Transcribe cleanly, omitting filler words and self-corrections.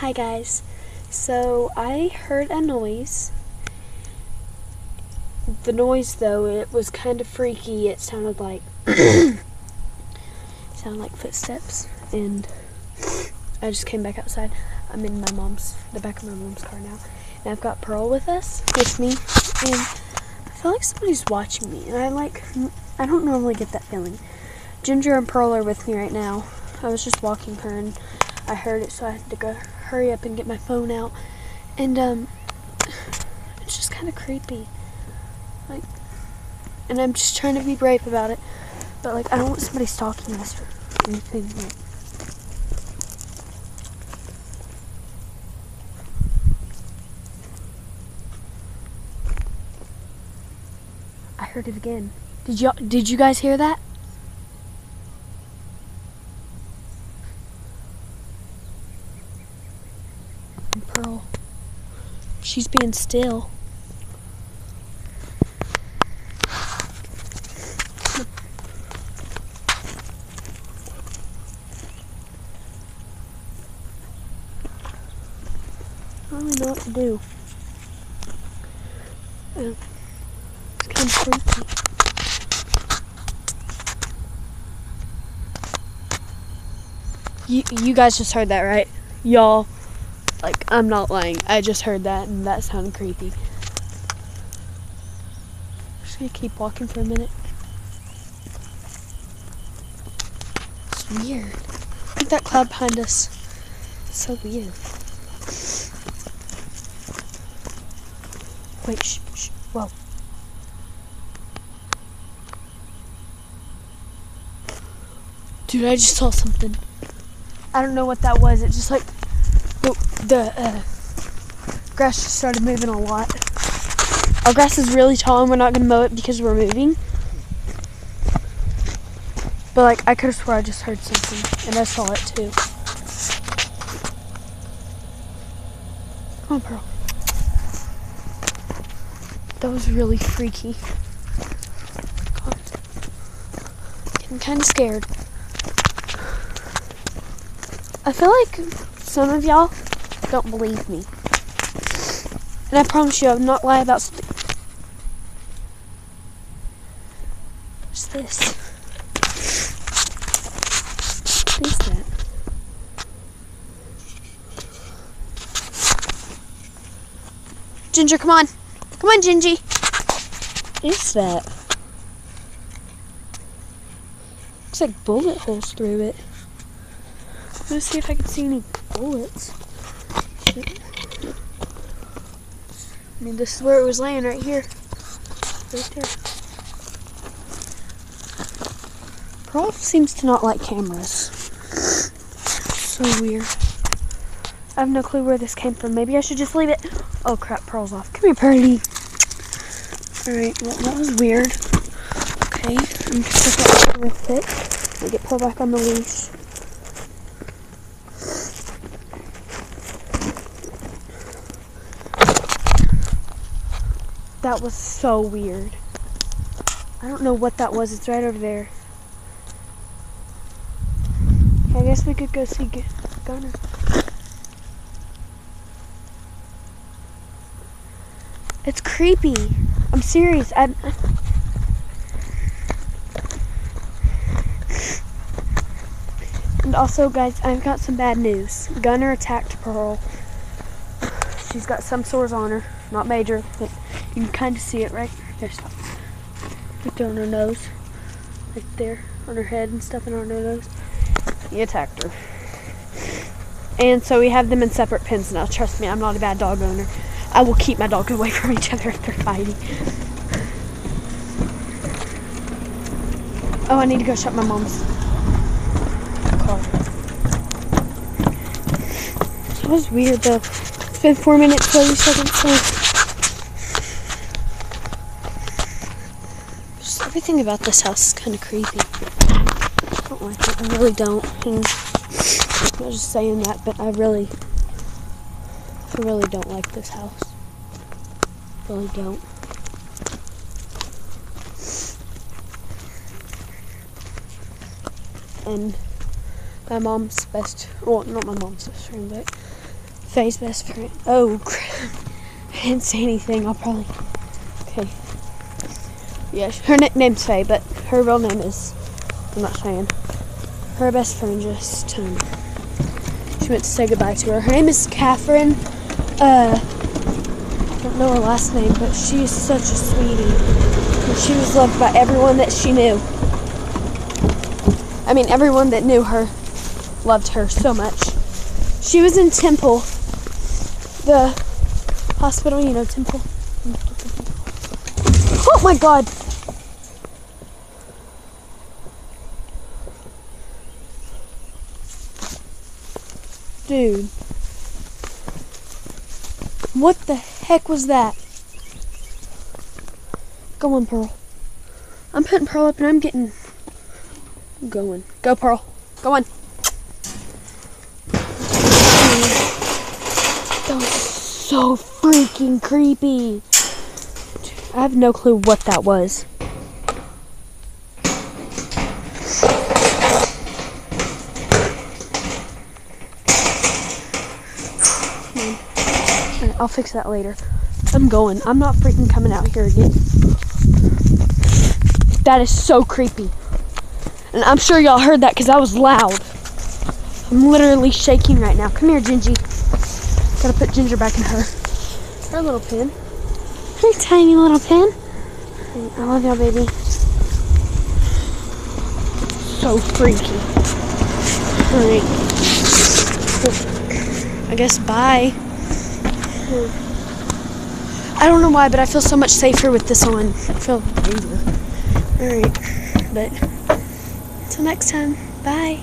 Hi guys. So I heard a noise. The noise though, it was kind of freaky. It sounded like footsteps, and I just came back outside. I'm in the back of my mom's car now, and I've got Pearl with me, and I feel like somebody's watching me, and I don't normally get that feeling. Ginger and Pearl are with me right now. I was just walking her, and I heard it, so I had to go hurry up and get my phone out, and it's just kind of creepy, and I'm just trying to be brave about it, but I don't want somebody stalking us or anything. I heard it again. Did you guys hear that? And Pearl, she's being still. I don't really know what to do. It's kind of creepy. You guys just heard that, right? Y'all, I'm not lying. I just heard that, and that sounded creepy. I'm just gonna keep walking for a minute. It's weird. Look at that cloud behind us. It's so weird. Wait, shh. Whoa. Dude, I just saw something. I don't know what that was. It just the grass just started moving a lot. Our grass is really tall and we're not going to mow it because we're moving. But I could have swore I just heard something, and I saw it too. Come on, Pearl. That was really freaky. God. Getting kind of scared. I feel like some of y'all don't believe me. And I promise you, I would not lie about something. What's this? What is that? Ginger, come on. Come on, Gingy. What is that? Looks like bullet holes through it. I'm gonna see if I can see any bullets. I mean, this is where it was laying, right here. Right there. Pearl seems to not like cameras. So weird. I have no clue where this came from. Maybe I should just leave it. Oh crap, Pearl's off. Come here, Pearly. Alright, well, that was weird. Okay, I'm just gonna step real quick. I'm gonna get Pearl back on the leash. That was so weird. I don't know what that was. It's right over there. Okay, I guess we could go see Gunner. It's creepy. I'm serious. And also, guys, I've got some bad news. Gunner attacked Pearl. She's got some sores on her. Not major, but you can kind of see it right there. Stop. Right there on her nose. Right there on her head and stuff, and on her nose. He attacked her. And so we have them in separate pens now. Trust me, I'm not a bad dog owner. I will keep my dogs away from each other if they're fighting. Oh, I need to go shut my mom's car. That was weird though. It's been 4 minutes, 30 seconds. So just everything about this house is kind of creepy. I don't like it. I really don't. And I'm not just saying that, but I really don't like this house. Really don't. And my mom's best, well, not my mom's best friend, but Faye's best friend. Oh, crap. I didn't say anything. I'll probably... Okay. Yeah, her nickname's Faye, but her real name is... I'm not saying. Her best friend just... she went to say goodbye to her. Her name is Catherine. I don't know her last name, but she is such a sweetie. And she was loved by everyone that she knew. I mean, everyone that knew her loved her so much. She was in Temple, the hospital, you know, Temple. Oh my God! Dude. What the heck was that? Go on, Pearl. I'm putting Pearl up and I'm going. Go, Pearl. Go on. That was so freaking creepy. I have no clue what that was. Alright, I'll fix that later. I'm going. I'm not freaking coming out here again. That is so creepy. And I'm sure y'all heard that because I was loud. I'm literally shaking right now. Come here, Gingy. Gotta put Ginger back in her little pen. Her tiny little pen. I love y'all, baby. So freaky. Alright. I guess bye. I don't know why, but I feel so much safer with this on. I feel danger. Alright. But until next time, bye.